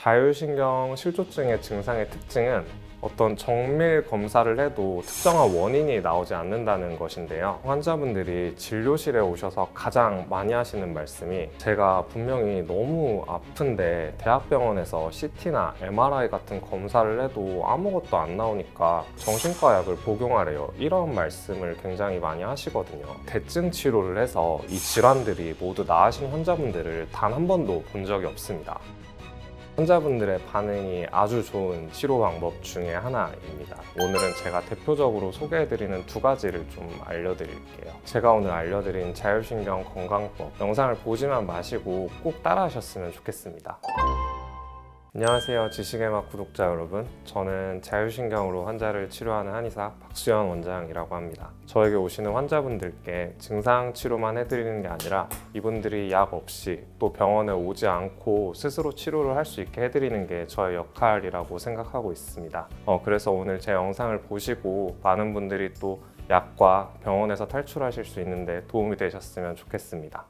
자율신경 실조증의 증상의 특징은 어떤 정밀 검사를 해도 특정한 원인이 나오지 않는다는 것인데요. 환자분들이 진료실에 오셔서 가장 많이 하시는 말씀이 제가 분명히 너무 아픈데 대학병원에서 CT나 MRI 같은 검사를 해도 아무것도 안 나오니까 정신과 약을 복용하래요. 이런 말씀을 굉장히 많이 하시거든요. 대증 치료를 해서 이 질환들이 모두 나으신 환자분들을 단 한 번도 본 적이 없습니다. 환자분들의 반응이 아주 좋은 치료 방법 중에 하나입니다. 오늘은 제가 대표적으로 소개해드리는 두 가지를 좀 알려드릴게요. 제가 오늘 알려드린 자율신경 건강법 영상을 보지만 마시고 꼭 따라하셨으면 좋겠습니다. 안녕하세요, 지식의 맛 구독자 여러분. 저는 자율신경으로 환자를 치료하는 한의사 박수현 원장이라고 합니다. 저에게 오시는 환자분들께 증상 치료만 해드리는 게 아니라 이분들이 약 없이 또 병원에 오지 않고 스스로 치료를 할 수 있게 해드리는 게 저의 역할이라고 생각하고 있습니다. 그래서 오늘 제 영상을 보시고 많은 분들이 또 약과 병원에서 탈출하실 수 있는데 도움이 되셨으면 좋겠습니다.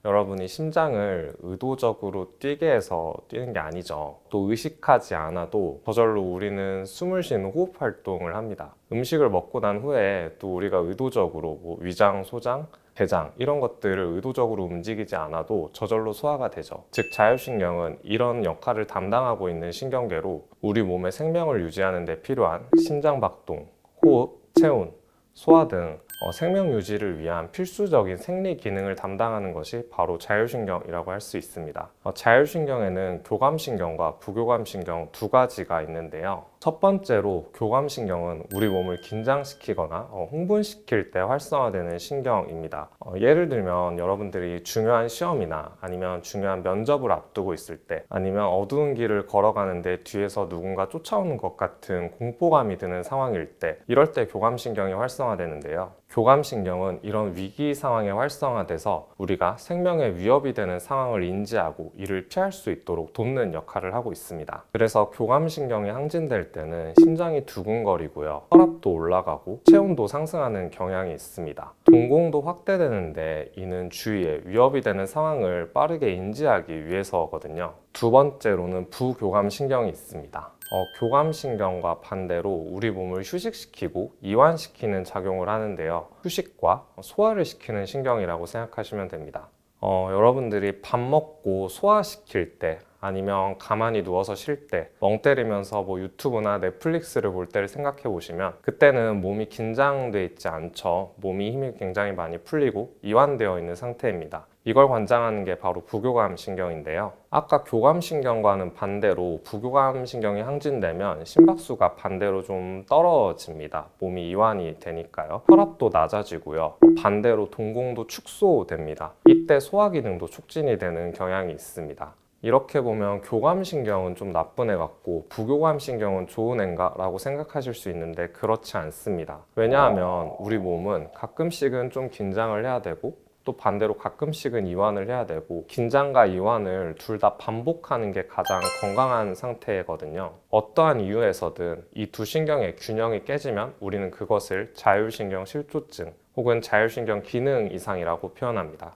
여러분이 심장을 의도적으로 뛰게 해서 뛰는 게 아니죠. 또 의식하지 않아도 저절로 우리는 숨을 쉬는 호흡 활동을 합니다. 음식을 먹고 난 후에 또 우리가 의도적으로 위장, 소장, 대장 이런 것들을 의도적으로 움직이지 않아도 저절로 소화가 되죠. 즉 자율신경은 이런 역할을 담당하고 있는 신경계로 우리 몸의 생명을 유지하는 데 필요한 심장박동, 호흡, 체온, 소화 등 생명 유지를 위한 필수적인 생리 기능을 담당하는 것이 바로 자율신경이라고 할 수 있습니다. 자율신경에는 교감신경과 부교감신경 두 가지가 있는데요. 첫 번째로 교감신경은 우리 몸을 긴장시키거나 흥분시킬 때 활성화되는 신경입니다. 예를 들면 여러분들이 중요한 시험이나 아니면 중요한 면접을 앞두고 있을 때 아니면 어두운 길을 걸어가는데 뒤에서 누군가 쫓아오는 것 같은 공포감이 드는 상황일 때 이럴 때 교감신경이 활성화되는데요. 교감신경은 이런 위기 상황에 활성화돼서 우리가 생명에 위협이 되는 상황을 인지하고 이를 피할 수 있도록 돕는 역할을 하고 있습니다. 그래서 교감신경이 항진될 때는 심장이 두근거리고요. 혈압도 올라가고 체온도 상승하는 경향이 있습니다. 동공도 확대되는데 이는 주위에 위협이 되는 상황을 빠르게 인지하기 위해서거든요. 두 번째로는 부교감신경이 있습니다. 교감신경과 반대로 우리 몸을 휴식시키고 이완시키는 작용을 하는데요. 휴식과 소화를 시키는 신경이라고 생각하시면 됩니다. 여러분들이 밥 먹고 소화시킬 때 아니면 가만히 누워서 쉴 때 멍 때리면서 유튜브나 넷플릭스를 볼 때를 생각해 보시면 그때는 몸이 긴장돼 있지 않죠. 몸이 힘이 굉장히 많이 풀리고 이완되어 있는 상태입니다. 이걸 관장하는 게 바로 부교감신경인데요. 아까 교감신경과는 반대로 부교감신경이 항진되면 심박수가 반대로 좀 떨어집니다. 몸이 이완이 되니까요. 혈압도 낮아지고요. 반대로 동공도 축소됩니다. 이때 소화기능도 촉진이 되는 경향이 있습니다. 이렇게 보면 교감신경은 좀 나쁜 애 같고 부교감신경은 좋은 애인가 라고 생각하실 수 있는데 그렇지 않습니다. 왜냐하면 우리 몸은 가끔씩은 좀 긴장을 해야 되고 또 반대로 가끔씩은 이완을 해야 되고 긴장과 이완을 둘 다 반복하는 게 가장 건강한 상태거든요. 어떠한 이유에서든 이 두 신경의 균형이 깨지면 우리는 그것을 자율신경 실조증 혹은 자율신경 기능 이상이라고 표현합니다.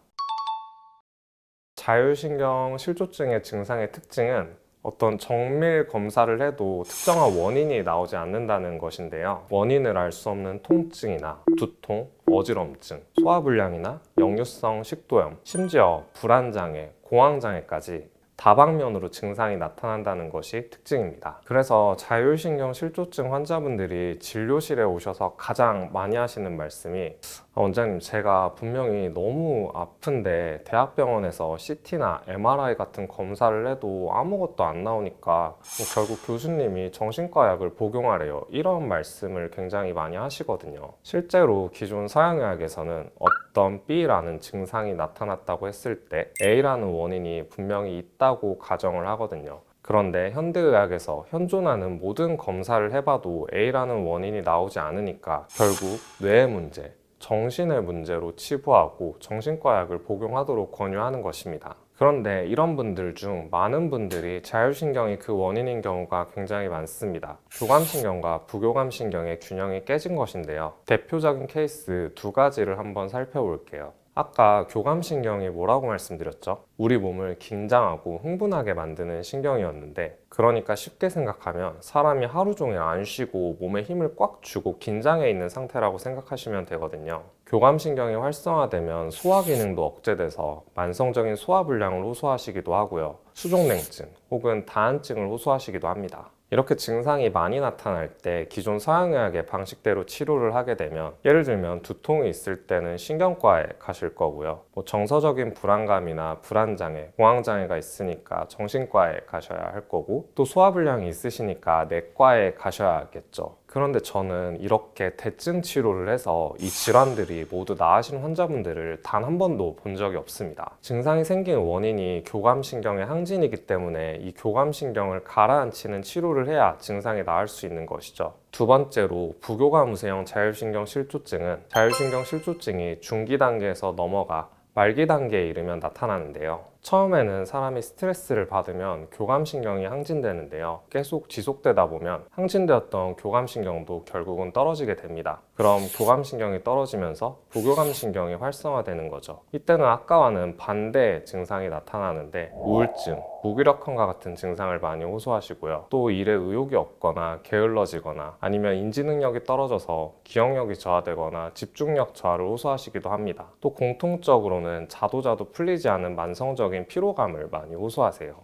자율신경 실조증의 증상의 특징은 어떤 정밀 검사를 해도 특정한 원인이 나오지 않는다는 것인데요. 원인을 알 수 없는 통증이나 두통, 어지럼증, 소화불량이나 역류성 식도염, 심지어 불안장애, 공황장애까지 다방면으로 증상이 나타난다는 것이 특징입니다. 그래서 자율신경 실조증 환자분들이 진료실에 오셔서 가장 많이 하시는 말씀이 원장님, 제가 분명히 너무 아픈데 대학병원에서 CT나 MRI 같은 검사를 해도 아무것도 안 나오니까 결국 교수님이 정신과 약을 복용하래요. 이런 말씀을 굉장히 많이 하시거든요. 실제로 기존 서양의학에서는 어떤 B라는 증상이 나타났다고 했을 때 A라는 원인이 분명히 있다고 가정을 하거든요. 그런데 현대의학에서 현존하는 모든 검사를 해봐도 A라는 원인이 나오지 않으니까 결국 뇌의 문제, 정신의 문제로 치부하고 정신과 약을 복용하도록 권유하는 것입니다. 그런데 이런 분들 중 많은 분들이 자율신경이 그 원인인 경우가 굉장히 많습니다. 교감신경과 부교감신경의 균형이 깨진 것인데요. 대표적인 케이스 두 가지를 한번 살펴볼게요. 아까 교감신경이 뭐라고 말씀드렸죠? 우리 몸을 긴장하고 흥분하게 만드는 신경이었는데, 그러니까 쉽게 생각하면 사람이 하루 종일 안 쉬고 몸에 힘을 꽉 주고 긴장해 있는 상태라고 생각하시면 되거든요. 교감신경이 활성화되면 소화 기능도 억제돼서 만성적인 소화불량을 호소하시기도 하고요. 수족냉증 혹은 다한증을 호소하시기도 합니다. 이렇게 증상이 많이 나타날 때 기존 서양의학의 방식대로 치료를 하게 되면, 예를 들면 두통이 있을 때는 신경과에 가실 거고요. 정서적인 불안감이나 불안장애, 공황장애가 있으니까 정신과에 가셔야 할 거고, 또 소화불량이 있으시니까 내과에 가셔야겠죠. 그런데 저는 이렇게 대증 치료를 해서 이 질환들이 모두 나으신 환자분들을 단 한 번도 본 적이 없습니다. 증상이 생긴 원인이 교감신경의 항진이기 때문에 이 교감신경을 가라앉히는 치료를 해야 증상이 나을 수 있는 것이죠. 두 번째로, 부교감우세형 자율신경실조증은 자율신경실조증이 중기 단계에서 넘어가 말기 단계에 이르면 나타나는데요. 처음에는 사람이 스트레스를 받으면 교감신경이 항진되는데요. 계속 지속되다 보면 항진되었던 교감신경도 결국은 떨어지게 됩니다. 그럼 교감신경이 떨어지면서 부교감신경이 활성화되는 거죠. 이때는 아까와는 반대의 증상이 나타나는데, 우울증, 무기력함과 같은 증상을 많이 호소하시고요. 또 일에 의욕이 없거나 게을러지거나, 아니면 인지능력이 떨어져서 기억력이 저하되거나 집중력 저하를 호소하시기도 합니다. 또 공통적으로는 자도자도 풀리지 않은 만성적인 피로감을 많이 호소하세요.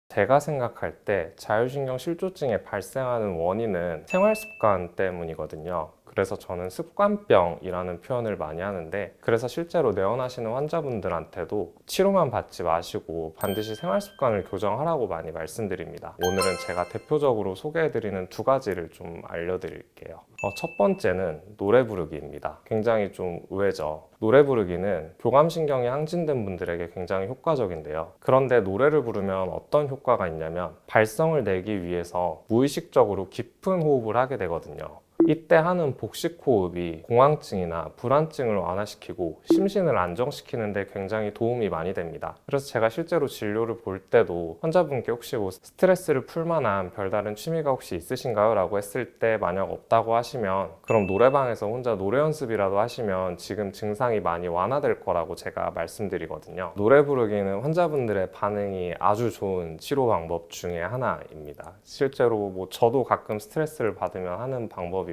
제가 생각할 때 자율신경 실조증에 발생하는 원인은 생활습관 때문이거든요. 그래서 저는 습관병이라는 표현을 많이 하는데, 그래서 실제로 내원하시는 환자분들한테도 치료만 받지 마시고 반드시 생활습관을 교정하라고 많이 말씀드립니다. 오늘은 제가 대표적으로 소개해드리는 두 가지를 좀 알려드릴게요. 첫 번째는 노래 부르기입니다. 굉장히 좀 의외죠. 노래 부르기는 교감신경이 항진된 분들에게 굉장히 효과적인데요. 그런데 노래를 부르면 어떤 효과가 있냐면, 발성을 내기 위해서 무의식적으로 깊은 호흡을 하게 되거든요. 이때 하는 복식 호흡이 공황증이나 불안증을 완화시키고 심신을 안정시키는 데 굉장히 도움이 많이 됩니다. 그래서 제가 실제로 진료를 볼 때도 환자분께 혹시 스트레스를 풀 만한 별다른 취미가 혹시 있으신가요? 라고 했을 때, 만약 없다고 하시면 그럼 노래방에서 혼자 노래 연습이라도 하시면 지금 증상이 많이 완화될 거라고 제가 말씀드리거든요. 노래 부르기는 환자분들의 반응이 아주 좋은 치료 방법 중에 하나입니다. 실제로 저도 가끔 스트레스를 받으면 하는 방법이고요.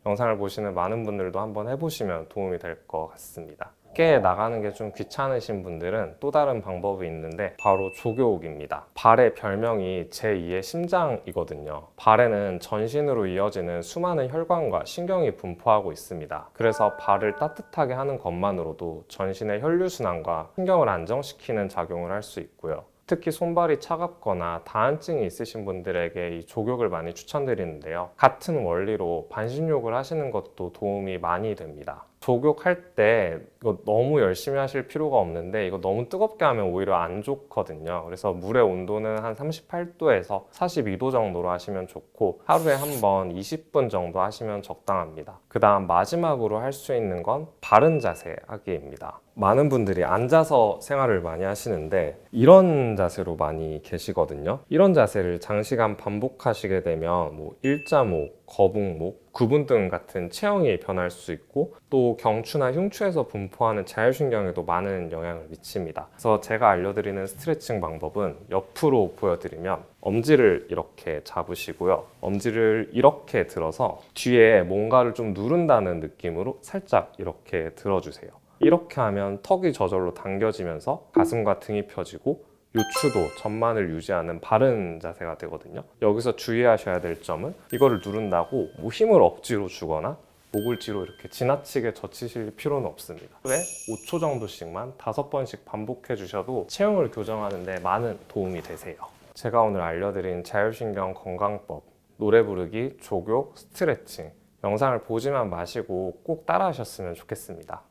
영상을 보시는 많은 분들도 한번 해보시면 도움이 될 것 같습니다. 밖에 나가는 게 좀 귀찮으신 분들은 또 다른 방법이 있는데, 바로 조교옥입니다. 발의 별명이 제2의 심장이거든요. 발에는 전신으로 이어지는 수많은 혈관과 신경이 분포하고 있습니다. 그래서 발을 따뜻하게 하는 것만으로도 전신의 혈류순환과 신경을 안정시키는 작용을 할 수 있고요. 특히 손발이 차갑거나 다한증이 있으신 분들에게 이 족욕을 많이 추천드리는데요. 같은 원리로 반신욕을 하시는 것도 도움이 많이 됩니다. 족욕할 때 이거 너무 열심히 하실 필요가 없는데, 이거 너무 뜨겁게 하면 오히려 안 좋거든요. 그래서 물의 온도는 한 38도에서 42도 정도로 하시면 좋고, 하루에 한 번 20분 정도 하시면 적당합니다. 그 다음 마지막으로 할 수 있는 건 바른 자세 하기입니다. 많은 분들이 앉아서 생활을 많이 하시는데 이런 자세로 많이 계시거든요. 이런 자세를 장시간 반복하시게 되면 일자목, 거북목, 구분등 같은 체형이 변할 수 있고, 또 경추나 흉추에서 분포하는 자율신경에도 많은 영향을 미칩니다. 그래서 제가 알려드리는 스트레칭 방법은 옆으로 보여드리면, 엄지를 이렇게 잡으시고요. 엄지를 이렇게 들어서 뒤에 뭔가를 좀 누른다는 느낌으로 살짝 이렇게 들어주세요. 이렇게 하면 턱이 저절로 당겨지면서 가슴과 등이 펴지고 요추도 전만을 유지하는 바른 자세가 되거든요. 여기서 주의하셔야 될 점은, 이거를 누른다고 힘을 억지로 주거나 목을 뒤로 이렇게 지나치게 젖히실 필요는 없습니다. 하루에 5초 정도씩만 5번씩 반복해 주셔도 체형을 교정하는 데 많은 도움이 되세요. 제가 오늘 알려드린 자율신경 건강법, 노래 부르기, 족욕, 스트레칭, 영상을 보지만 마시고 꼭 따라 하셨으면 좋겠습니다.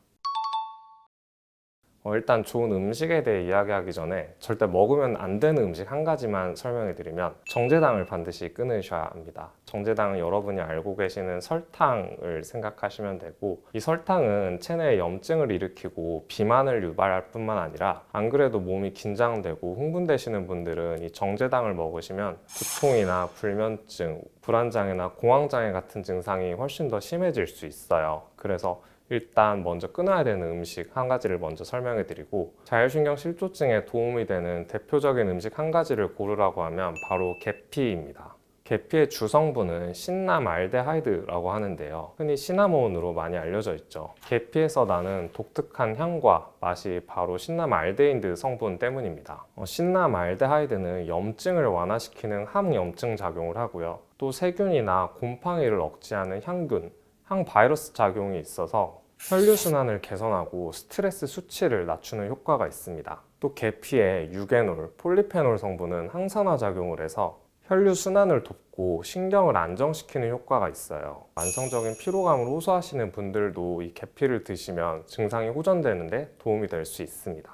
일단 좋은 음식에 대해 이야기하기 전에 절대 먹으면 안 되는 음식 한 가지만 설명해 드리면, 정제당을 반드시 끊으셔야 합니다. 정제당은 여러분이 알고 계시는 설탕을 생각하시면 되고, 이 설탕은 체내에 염증을 일으키고 비만을 유발할 뿐만 아니라, 안 그래도 몸이 긴장되고 흥분되시는 분들은 이 정제당을 먹으시면 두통이나 불면증, 불안장애나 공황장애 같은 증상이 훨씬 더 심해질 수 있어요. 그래서 일단 먼저 끊어야 되는 음식 한 가지를 먼저 설명해 드리고, 자율신경 실조증에 도움이 되는 대표적인 음식 한 가지를 고르라고 하면 바로 계피입니다. 계피의 주성분은 신나말데하이드라고 하는데요. 흔히 시나몬으로 많이 알려져 있죠. 계피에서 나는 독특한 향과 맛이 바로 신나말데히드 성분 때문입니다. 신나말데하이드는 염증을 완화시키는 항염증 작용을 하고요. 또 세균이나 곰팡이를 억제하는 향균, 항바이러스 작용이 있어서 혈류순환을 개선하고 스트레스 수치를 낮추는 효과가 있습니다. 또 계피의 유게놀, 폴리페놀 성분은 항산화 작용을 해서 혈류 순환을 돕고 신경을 안정시키는 효과가 있어요. 만성적인 피로감을 호소하시는 분들도 이 계피를 드시면 증상이 호전되는데 도움이 될 수 있습니다.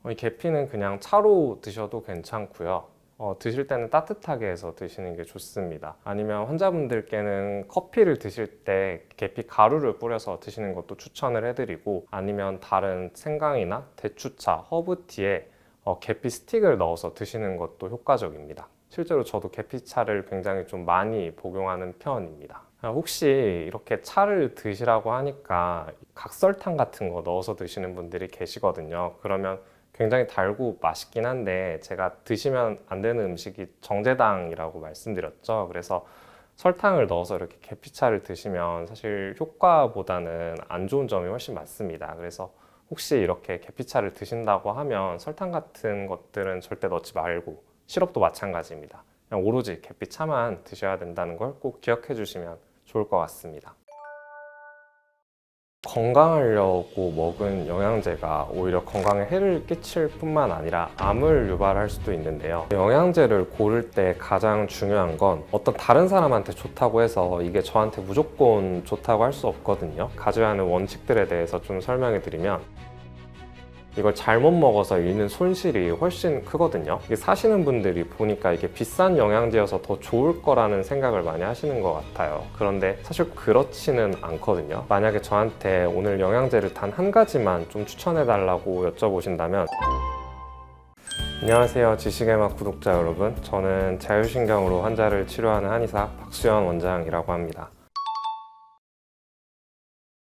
이 계피는 그냥 차로 드셔도 괜찮고요. 드실 때는 따뜻하게 해서 드시는 게 좋습니다. 아니면 환자분들께는 커피를 드실 때 계피 가루를 뿌려서 드시는 것도 추천을 해드리고, 아니면 다른 생강이나 대추차, 허브티에 계피 스틱을 넣어서 드시는 것도 효과적입니다. 실제로 저도 계피차를 굉장히 좀 많이 복용하는 편입니다. 혹시 이렇게 차를 드시라고 하니까 각설탕 같은 거 넣어서 드시는 분들이 계시거든요. 그러면 굉장히 달고 맛있긴 한데, 제가 드시면 안 되는 음식이 정제당이라고 말씀드렸죠. 그래서 설탕을 넣어서 이렇게 계피차를 드시면 사실 효과보다는 안 좋은 점이 훨씬 많습니다. 그래서 혹시 이렇게 계피차를 드신다고 하면 설탕 같은 것들은 절대 넣지 말고, 시럽도 마찬가지입니다. 그냥 오로지 계피차만 드셔야 된다는 걸 꼭 기억해 주시면 좋을 것 같습니다. 건강하려고 먹은 영양제가 오히려 건강에 해를 끼칠 뿐만 아니라 암을 유발할 수도 있는데요. 영양제를 고를 때 가장 중요한 건 어떤 다른 사람한테 좋다고 해서 이게 저한테 무조건 좋다고 할 수 없거든요. 가져야 하는 원칙들에 대해서 좀 설명해 드리면, 이걸 잘못 먹어서 잃는 손실이 훨씬 크거든요. 이게 사시는 분들이 보니까 이게 비싼 영양제여서 더 좋을 거라는 생각을 많이 하시는 것 같아요. 그런데 사실 그렇지는 않거든요. 만약에 저한테 오늘 영양제를 단 한 가지만 좀 추천해 달라고 여쭤보신다면, 안녕하세요, 지식의 맛 구독자 여러분. 저는 자율신경으로 환자를 치료하는 한의사 박수현 원장이라고 합니다.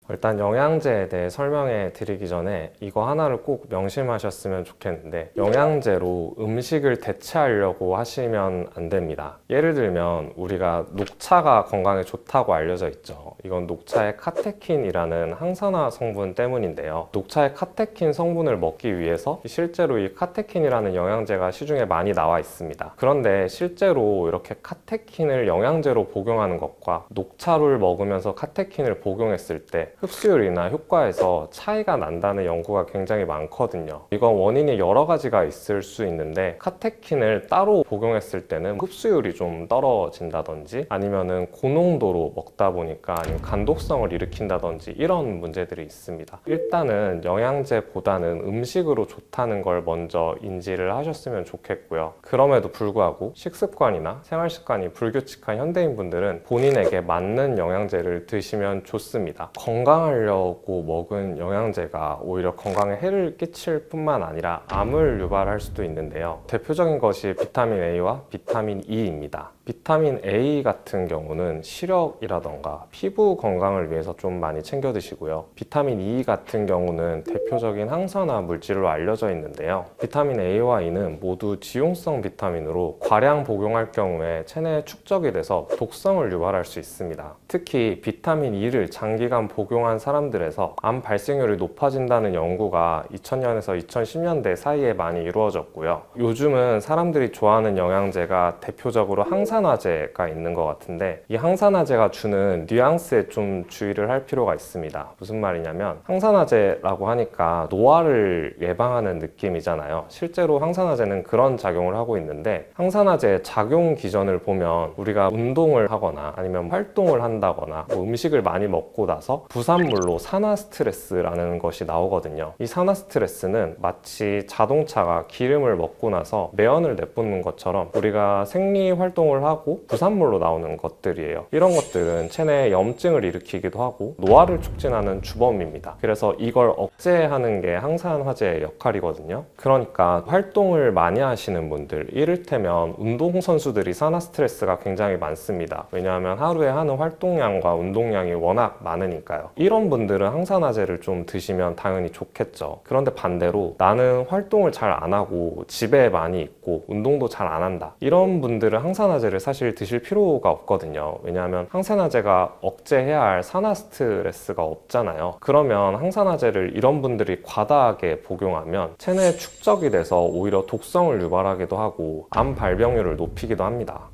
일단 영양제에 대해 설명해 드리기 전에 이거 하나를 꼭 명심하셨으면 좋겠는데, 영양제로 음식을 대체하려고 하시면 안 됩니다. 예를 들면 우리가 녹차가 건강에 좋다고 알려져 있죠. 이건 녹차의 카테킨이라는 항산화 성분 때문인데요. 녹차의 카테킨 성분을 먹기 위해서 실제로 이 카테킨이라는 영양제가 시중에 많이 나와 있습니다. 그런데 실제로 이렇게 카테킨을 영양제로 복용하는 것과 녹차를 먹으면서 카테킨을 복용했을 때 흡수율이나 효과에서 차이가 난다는 연구가 굉장히 많거든요. 이건 원인이 여러 가지가 있을 수 있는데, 카테킨을 따로 복용했을 때는 흡수율이 좀 떨어진다든지, 아니면은 고농도로 먹다 보니까 아니면 간독성을 일으킨다든지 이런 문제들이 있습니다. 일단은 영양제보다는 음식으로 좋다는 걸 먼저 인지를 하셨으면 좋겠고요. 그럼에도 불구하고 식습관이나 생활습관이 불규칙한 현대인분들은 본인에게 맞는 영양제를 드시면 좋습니다. 건강하려고 먹은 영양제가 오히려 건강에 해를 끼칠 뿐만 아니라 암을 유발할 수도 있는데요. 대표적인 것이 비타민 A와 비타민 E입니다. 비타민 A 같은 경우는 시력이라던가 피부 건강을 위해서 좀 많이 챙겨 드시고요. 비타민 E 같은 경우는 대표적인 항산화 물질로 알려져 있는데요. 비타민 A와 E는 모두 지용성 비타민으로 과량 복용할 경우에 체내에 축적이 돼서 독성을 유발할 수 있습니다. 특히 비타민 E를 장기간 복용한 사람들에서 암 발생률이 높아진다는 연구가 2000년에서 2010년대 사이에 많이 이루어졌고요. 요즘은 사람들이 좋아하는 영양제가 대표적으로 항산화제가 있는 것 같은데, 이 항산화제가 주는 뉘앙스에 좀 주의를 할 필요가 있습니다. 무슨 말이냐면, 항산화제라고 하니까 노화를 예방하는 느낌이잖아요. 실제로 항산화제는 그런 작용을 하고 있는데, 항산화제의 작용 기전을 보면 우리가 운동을 하거나 아니면 활동을 한다거나 음식을 많이 먹고 나서 부산물로 산화 스트레스라는 것이 나오거든요. 이 산화 스트레스는 마치 자동차가 기름을 먹고 나서 매연을 내뿜는 것처럼 우리가 생리 활동을 하고 부산물로 나오는 것들이에요. 이런 것들은 체내에 염증을 일으키기도 하고 노화를 촉진하는 주범입니다. 그래서 이걸 억제하는 게 항산화제의 역할이거든요. 그러니까 활동을 많이 하시는 분들, 이를테면 운동선수들이 산화 스트레스가 굉장히 많습니다. 왜냐하면 하루에 하는 활동량과 운동량이 워낙 많으니까요. 이런 분들은 항산화제를 좀 드시면 당연히 좋겠죠. 그런데 반대로 나는 활동을 잘 안 하고 집에 많이 있고 운동도 잘 안 한다, 이런 분들은 항산화제를 사실 드실 필요가 없거든요. 왜냐하면 항산화제가 억제해야 할 산화 스트레스가 없잖아요. 그러면 항산화제를 이런 분들이 과다하게 복용하면 체내에 축적이 돼서 오히려 독성을 유발하기도 하고 암 발병률을 높이기도 합니다.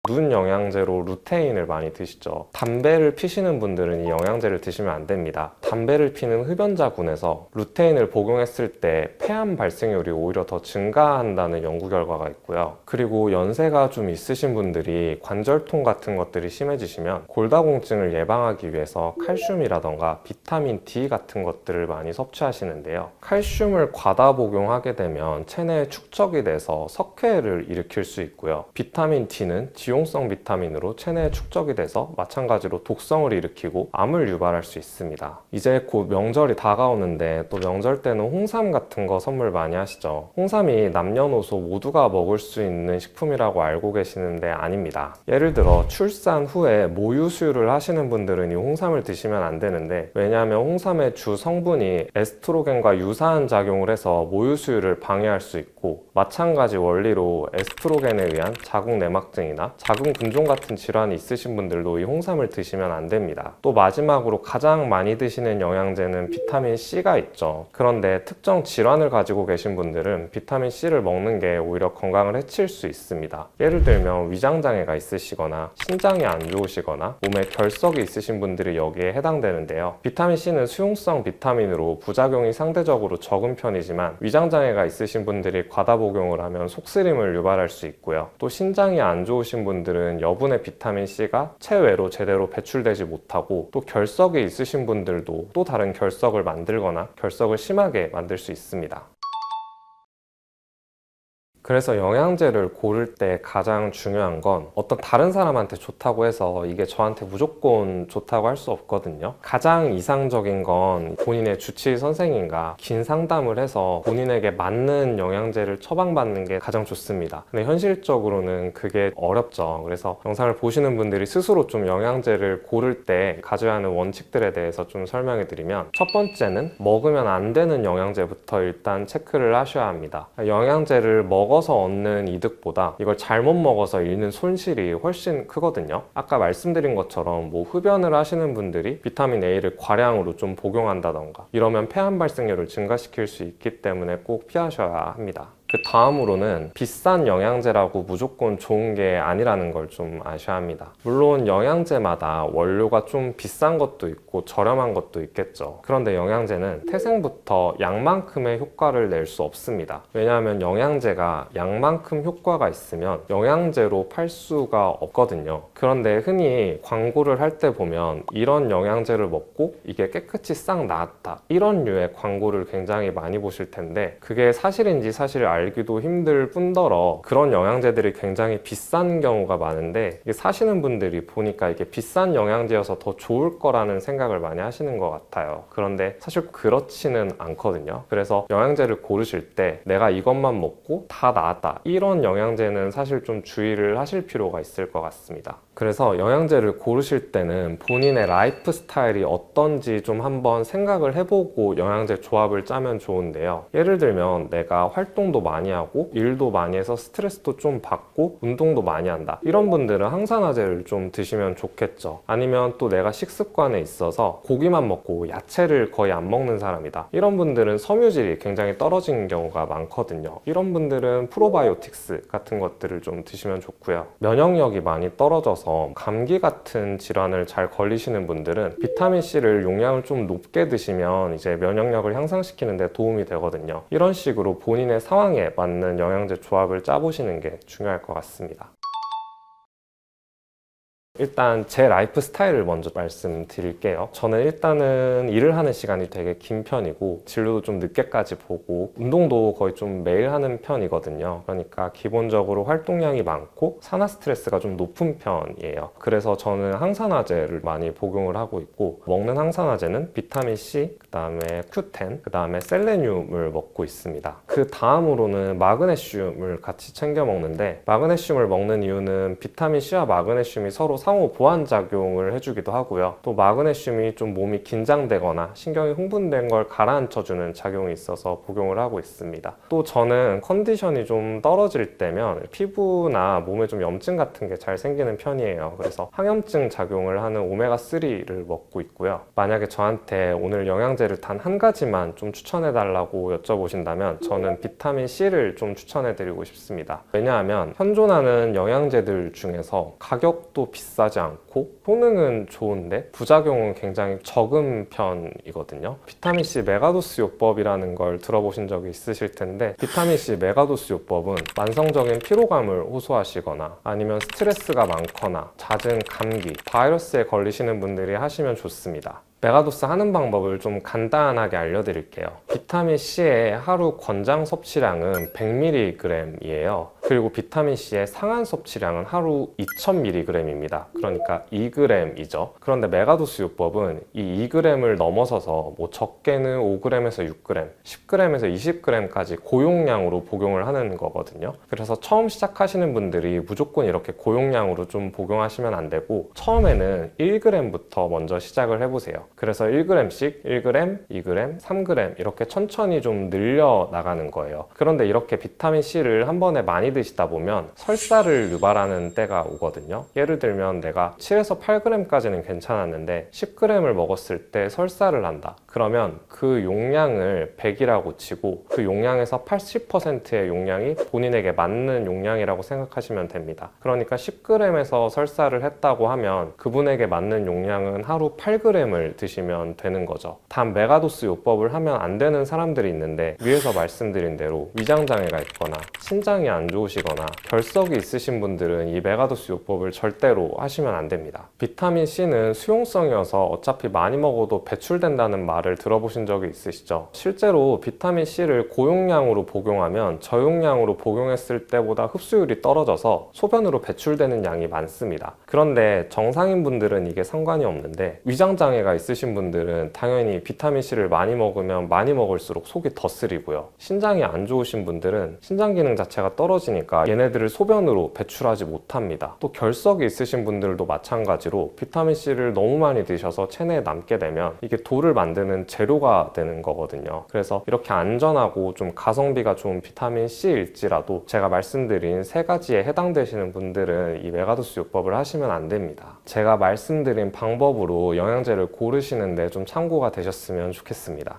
눈 영양제로 루테인을 많이 드시죠. 담배를 피시는 분들은 이 영양제를 드시면 안 됩니다. 담배를 피는 흡연자군에서 루테인을 복용했을 때 폐암 발생률이 오히려 더 증가한다는 연구 결과가 있고요. 그리고 연세가 좀 있으신 분들이 관절통 같은 것들이 심해지시면 골다공증을 예방하기 위해서 칼슘이라던가 비타민 D 같은 것들을 많이 섭취하시는데요. 칼슘을 과다 복용하게 되면 체내에 축적이 돼서 석회를 일으킬 수 있고요. 비타민 D는 지용성 비타민으로 체내에 축적이 돼서 마찬가지로 독성을 일으키고 암을 유발할 수 있습니다. 이제 곧 명절이 다가오는데 또 명절 때는 홍삼 같은 거 선물 많이 하시죠. 홍삼이 남녀노소 모두가 먹을 수 있는 식품이라고 알고 계시는데 아닙니다. 예를 들어 출산 후에 모유 수유를 하시는 분들은 이 홍삼을 드시면 안 되는데, 왜냐하면 홍삼의 주 성분이 에스트로겐과 유사한 작용을 해서 모유 수유를 방해할 수 있고, 마찬가지 원리로 에스트로겐에 의한 자궁 내막증이나 자궁 근종 같은 질환이 있으신 분들도 이 홍삼을 드시면 안 됩니다. 또 마지막으로 가장 많이 드시는 영양제는 비타민 C가 있죠. 그런데 특정 질환을 가지고 계신 분들은 비타민 C를 먹는 게 오히려 건강을 해칠 수 있습니다. 예를 들면 위장장애가 있으시거나 신장이 안 좋으시거나 몸에 결석이 있으신 분들이 여기에 해당되는데요. 비타민 C는 수용성 비타민으로 부작용이 상대적으로 적은 편이지만 위장장애가 있으신 분들이 과다 복용을 하면 속쓰림을 유발할 수 있고요. 또 신장이 안 좋으신 분들은 여분의 비타민 C가 체외로 제대로 배출되지 못하고, 또 결석이 있으신 분들도 또 다른 결석을 만들거나 결석을 심하게 만들 수 있습니다. 그래서 영양제를 고를 때 가장 중요한 건 어떤 다른 사람한테 좋다고 해서 이게 저한테 무조건 좋다고 할 수 없거든요. 가장 이상적인 건 본인의 주치의 선생님과 긴 상담을 해서 본인에게 맞는 영양제를 처방받는 게 가장 좋습니다. 근데 현실적으로는 그게 어렵죠. 그래서 영상을 보시는 분들이 스스로 좀 영양제를 고를 때 가져야 하는 원칙들에 대해서 좀 설명해 드리면, 첫 번째는 먹으면 안 되는 영양제부터 일단 체크를 하셔야 합니다. 영양제를 먹어서 얻는 이득보다 이걸 잘못 먹어서 잃는 손실이 훨씬 크거든요. 아까 말씀드린 것처럼 흡연을 하시는 분들이 비타민 A를 과량으로 좀 복용한다던가 이러면 폐암 발생률을 증가시킬 수 있기 때문에 꼭 피하셔야 합니다. 그 다음으로는 비싼 영양제라고 무조건 좋은 게 아니라는 걸 좀 아셔야 합니다. 물론 영양제마다 원료가 좀 비싼 것도 있고 저렴한 것도 있겠죠. 그런데 영양제는 태생부터 양만큼의 효과를 낼 수 없습니다. 왜냐하면 영양제가 양만큼 효과가 있으면 영양제로 팔 수가 없거든요. 그런데 흔히 광고를 할 때 보면 이런 영양제를 먹고 이게 깨끗이 싹 나았다, 이런 류의 광고를 굉장히 많이 보실 텐데, 그게 사실인지 사실 알기도 힘들 뿐더러 그런 영양제들이 굉장히 비싼 경우가 많은데, 이게 사시는 분들이 보니까 이게 비싼 영양제여서 더 좋을 거라는 생각을 많이 하시는 것 같아요. 그런데 사실 그렇지는 않거든요. 그래서 영양제를 고르실 때 내가 이것만 먹고 다 나았다, 이런 영양제는 사실 좀 주의를 하실 필요가 있을 것 같습니다. 그래서 영양제를 고르실 때는 본인의 라이프 스타일이 어떤지 좀 한번 생각을 해보고 영양제 조합을 짜면 좋은데요. 예를 들면 내가 활동도 많이 하고 일도 많이 해서 스트레스도 좀 받고 운동도 많이 한다, 이런 분들은 항산화제를 좀 드시면 좋겠죠. 아니면 또 내가 식습관에 있어서 고기만 먹고 야채를 거의 안 먹는 사람이다, 이런 분들은 섬유질이 굉장히 떨어진 경우가 많거든요. 이런 분들은 프로바이오틱스 같은 것들을 좀 드시면 좋고요. 면역력이 많이 떨어져서 감기 같은 질환을 잘 걸리시는 분들은 비타민C를 용량을 좀 높게 드시면 이제 면역력을 향상시키는 데 도움이 되거든요. 이런 식으로 본인의 상황에 맞는 영양제 조합을 짜보시는 게 중요할 것 같습니다. 일단 제 라이프 스타일을 먼저 말씀드릴게요. 저는 일단은 일을 하는 시간이 되게 긴 편이고 진로도 좀 늦게까지 보고 운동도 거의 좀 매일 하는 편이거든요. 그러니까 기본적으로 활동량이 많고 산화 스트레스가 좀 높은 편이에요. 그래서 저는 항산화제를 많이 복용을 하고 있고, 먹는 항산화제는 비타민 C, 그 다음에 Q10, 그 다음에 셀레늄을 먹고 있습니다. 그 다음으로는 마그네슘을 같이 챙겨 먹는데, 마그네슘을 먹는 이유는 비타민 C와 마그네슘이 서로 상호 보완 작용을 해주기도 하고요. 또 마그네슘이 좀 몸이 긴장되거나 신경이 흥분된 걸 가라앉혀주는 작용이 있어서 복용을 하고 있습니다. 또 저는 컨디션이 좀 떨어질 때면 피부나 몸에 좀 염증 같은 게 잘 생기는 편이에요. 그래서 항염증 작용을 하는 오메가3를 먹고 있고요. 만약에 저한테 오늘 영양제를 단 한 가지만 좀 추천해 달라고 여쭤보신다면 저는 비타민 C를 좀 추천해 드리고 싶습니다. 왜냐하면 현존하는 영양제들 중에서 가격도 비싸지 않고 효능은 좋은데 부작용은 굉장히 적은 편이거든요. 비타민C 메가도스 요법이라는 걸 들어보신 적이 있으실 텐데, 비타민C 메가도스 요법은 만성적인 피로감을 호소하시거나 아니면 스트레스가 많거나 잦은 감기, 바이러스에 걸리시는 분들이 하시면 좋습니다. 메가도스 하는 방법을 좀 간단하게 알려드릴게요. 비타민C의 하루 권장 섭취량은 100mg이에요. 그리고 비타민C의 상한 섭취량은 하루 2000mg입니다. 그러니까 2g이죠. 그런데 메가도스 요법은 이 2g을 넘어서서 뭐 적게는 5g에서 6g, 10g에서 20g까지 고용량으로 복용을 하는 거거든요. 그래서 처음 시작하시는 분들이 무조건 이렇게 고용량으로 좀 복용하시면 안 되고, 처음에는 1g부터 먼저 시작을 해보세요. 그래서 1g씩 1g, 2g, 3g 이렇게 천천히 좀 늘려 나가는 거예요. 그런데 이렇게 비타민C를 한 번에 많이 드시다 보면 설사를 유발하는 때가 오거든요. 예를 들면 내가 7에서 8g까지는 괜찮았는데 10g을 먹었을 때 설사를 한다. 그러면 그 용량을 100이라고 치고 그 용량에서 80%의 용량이 본인에게 맞는 용량이라고 생각하시면 됩니다. 그러니까 10g에서 설사를 했다고 하면 그분에게 맞는 용량은 하루 8g을 드시면 되는 거죠. 단 메가도스 요법을 하면 안 되는 사람들이 있는데, 위에서 말씀드린 대로 위장장애가 있거나 신장이 안 좋으시거나 결석이 있으신 분들은 이 메가도스 요법을 절대로 하시면 안 됩니다. 비타민 C는 수용성이어서 어차피 많이 먹어도 배출된다는 말을 들어보신 적이 있으시죠? 실제로 비타민 C를 고용량으로 복용하면 저용량으로 복용했을 때보다 흡수율이 떨어져서 소변으로 배출되는 양이 많습니다. 그런데 정상인 분들은 이게 상관이 없는데, 위장장애가 있으신 분들은 당연히 비타민C를 많이 먹으면 많이 먹을수록 속이 더 쓰리고요. 신장이 안 좋으신 분들은 신장 기능 자체가 떨어지니까 얘네들을 소변으로 배출하지 못합니다. 또 결석이 있으신 분들도 마찬가지로 비타민C를 너무 많이 드셔서 체내에 남게 되면 이게 돌을 만드는 재료가 되는 거거든요. 그래서 이렇게 안전하고 좀 가성비가 좋은 비타민C일지라도 제가 말씀드린 세 가지에 해당되시는 분들은 이 메가도스 요법을 하시면 안 됩니다. 제가 말씀드린 방법으로 영양제를 고르시는데 좀 참고가 되셨으면 좋겠습니다.